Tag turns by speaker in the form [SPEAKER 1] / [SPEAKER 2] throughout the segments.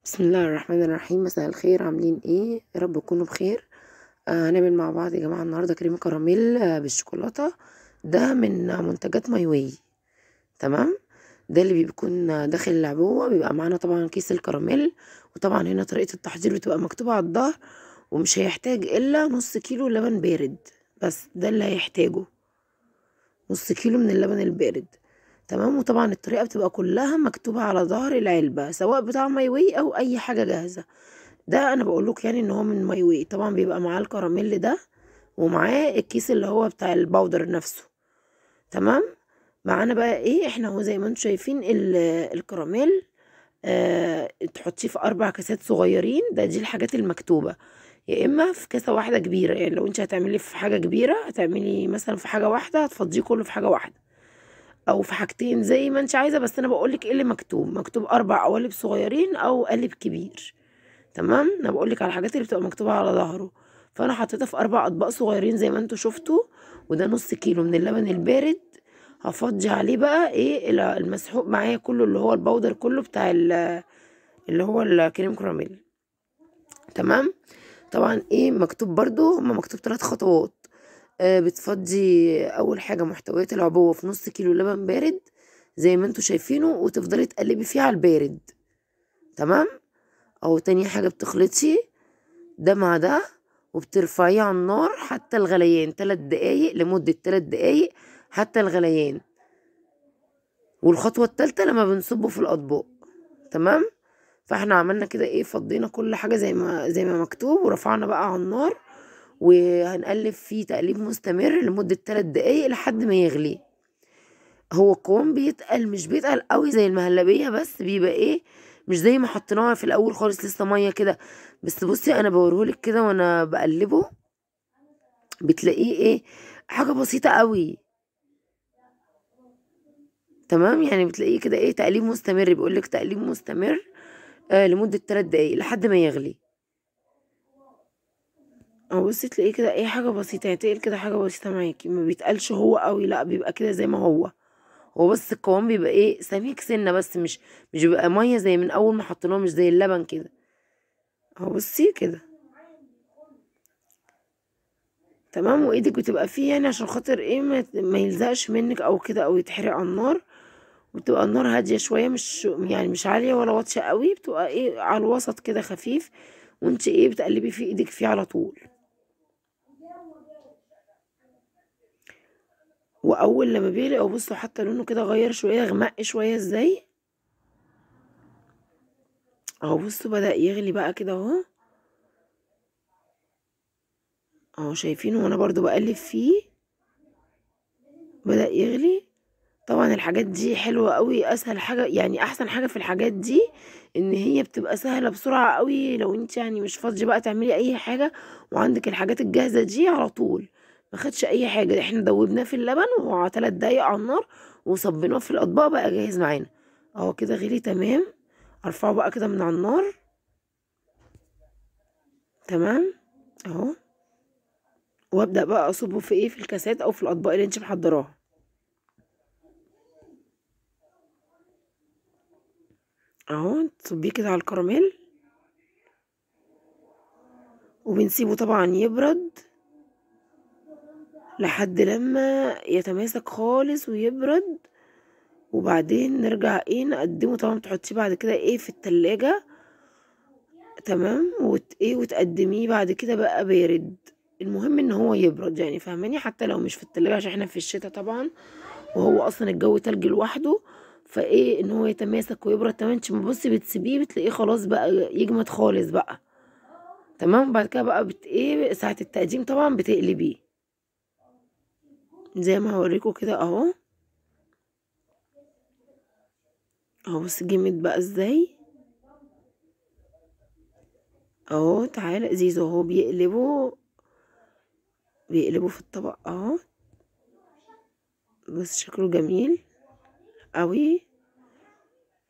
[SPEAKER 1] بسم الله الرحمن الرحيم. مساء الخير، عاملين ايه؟ يا رب تكونوا بخير. هنعمل مع بعض يا جماعه النهارده كريم كراميل بالشوكولاته. ده من منتجات ماي واي. تمام. ده اللي بيكون داخل العبوه، بيبقى معانا طبعا كيس الكراميل. وطبعا هنا طريقه التحضير بتبقى مكتوبه على الظهر. ومش هيحتاج الا نص كيلو لبن بارد. بس ده اللي هيحتاجه، نص كيلو من اللبن البارد. تمام. وطبعا الطريقه بتبقى كلها مكتوبه على ظهر العلبه، سواء بتاع ماي واي او اي حاجه جاهزه. ده انا بقول لك يعني ان هو من ماي واي. طبعا بيبقى معاه الكراميل ده، ومعاه الكيس اللي هو بتاع الباودر نفسه. تمام. معانا بقى ايه؟ احنا هو زي ما انتم شايفين الكراميل. تحطيه في 4 كاسات صغيرين. دي الحاجات المكتوبة. يا اما في كاسة واحدة كبيرة، يعني لو انت هتعملي في حاجة كبيرة، هتعملي مثلا في حاجة واحدة هتفضيه كله في حاجة واحدة، او في حاجتين زي ما انت عايزة. بس انا بقولك ايه اللي مكتوب 4 قوالب صغيرين او قالب كبير. تمام. انا بقول لك على الحاجات اللي بتبقى مكتوبه على ظهره. فانا حطيتها في 4 اطباق صغيرين زي ما انتوا شفتوا. وده نص كيلو من اللبن البارد. هفضي عليه بقى ايه المسحوق معايا كله، اللي هو البودر كله بتاع اللي هو الكريم كراميل. تمام. طبعا ايه مكتوب برضو؟ هما مكتوب 3 خطوات. بتفضي اول حاجه محتويات العبوه في نص كيلو لبن بارد زي ما انتوا شايفينه، وتفضلي تقلبي فيه على البارد. تمام. او تاني حاجه بتخلطي ده مع ده، وبترفعيه على النار حتى الغليان 3 دقايق، لمدة 3 دقايق حتى الغليان. والخطوة التالتة لما بنصبه في الأطباق. تمام. فاحنا عملنا كده ايه، فضينا كل حاجة زي ما مكتوب، ورفعنا بقى على النار. وهنقلب فيه تقليب مستمر لمدة 3 دقايق لحد ما يغلي. هو القوام بيتقل، مش بيتقل قوي زي المهلبية، بس بيبقى ايه، مش زي ما حطيناها في الأول خالص لسه مية كده. بس بصي انا بوريهولك كده وانا بقلبه، بتلاقيه ايه، حاجة بسيطة قوي. تمام. يعني بتلاقيه كده ايه، تقليب مستمر، بيقولك تقليب مستمر لمدة 3 دقايق لحد ما يغلي. او بصي تلاقيه كده ايه، حاجة بسيطة، يعني تقل كده حاجة بسيطة معاكي، ما بيتقلش هو قوي، لا بيبقى كده زي ما هو. هو بس القوام بيبقى ايه، سميك سنة، بس مش بيبقى مية زي من اول ما حطيناه، مش زي اللبن كده. اهو بصي كده. تمام. وايدك بتبقى فيه يعني عشان خاطر ايه ما يلزقش منك او كده، او يتحرق على النار. وبتبقى النار هادية شوية، مش يعني مش عالية ولا واطية قوي، بتبقى ايه على الوسط كده خفيف. وانت ايه بتقلبي في ايدك فيه على طول. واول لما بيغلي، او بصوا حتى لونه كده غير شوية، غمق شوية ازاي. اهو بصوا بدأ يغلي بقى كده اهو. اهو شايفينه وانا برضو بقلب فيه، بدأ يغلي. طبعا الحاجات دي حلوة قوي، اسهل حاجة يعني احسن حاجة في الحاجات دي ان هي بتبقى سهلة بسرعة قوي. لو انت يعني مش فاضية بقى تعملي اي حاجة، وعندك الحاجات الجاهزة دي على طول، ما خدش اي حاجة. احنا دوبناه في اللبن وعلى 3 دقايق على النار، وصبيناه في الاطباق بقى جاهز معانا. اهو كده غلي تمام. ارفعه بقى كده من على النار. تمام. اهو. وابدأ بقى اصبه في ايه، في الكاسات او في الاطباق اللي انت محضراها. اهو تصبيه كده على الكراميل. وبنسيبه طبعا يبرد لحد لما يتماسك خالص ويبرد. وبعدين نرجع ايه نقدمه. طبعا تحطيه بعد كده ايه في التلاجة. تمام. وتقدميه بعد كده بقى بارد. المهم ان هو يبرد، يعني فاهماني، حتى لو مش في التلاجة عشان احنا في الشتاء طبعا، وهو اصلا الجو تلج لوحده. فايه ان هو يتماسك ويبرد تمام. انت بصي بتسيبيه بتلاقيه خلاص بقى يجمد خالص بقى. تمام. بعد كده بقى ايه ساعة التقديم طبعا بتقلبيه زي ما هوريكم كده اهو. اهو بص جمد بقى ازاي. اهو تعالى زيزو اهو بيقلبه في الطبق اهو. بس شكله جميل قوي.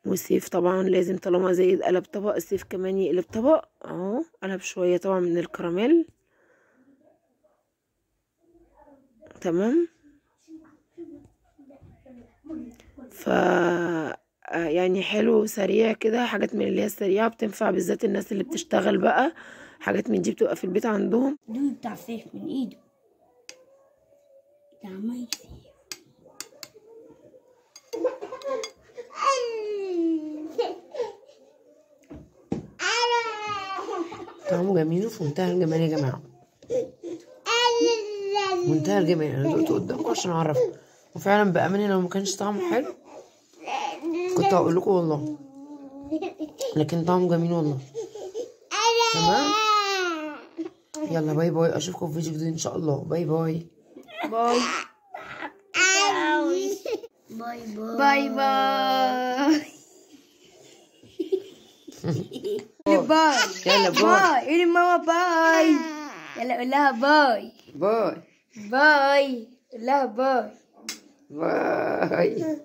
[SPEAKER 1] والسيف طبعا لازم، طالما زي قلب طبق، السيف كمان يقلب طبق. اهو قلب شوية طبعا من الكراميل. تمام. ف يعني حلو وسريع كده، حاجات من اللي هي السريعة بتنفع بالذات الناس اللي بتشتغل بقى، حاجات من دي بتبقى في البيت عندهم.
[SPEAKER 2] دوب بتاع سيف من ايده بتاع ميسي.
[SPEAKER 1] طعمه جميل وفي منتهى الجمال يا جماعة، منتهى الجمال. انا دقته قدامكم عشان اعرفكم، وفعلا بأمانة لو ما كانش طعمه حلو كنت هقول لكم والله، لكن طعمه جميل والله. تمام، يلا باي باي، اشوفكم في فيديو جديد ان شاء الله. باي باي
[SPEAKER 2] باي باي باي باي باي.
[SPEAKER 1] يلا باي
[SPEAKER 2] باي قولي ماما باي. يلا قول لها باي
[SPEAKER 1] باي
[SPEAKER 2] باي. قول لها باي
[SPEAKER 1] باي.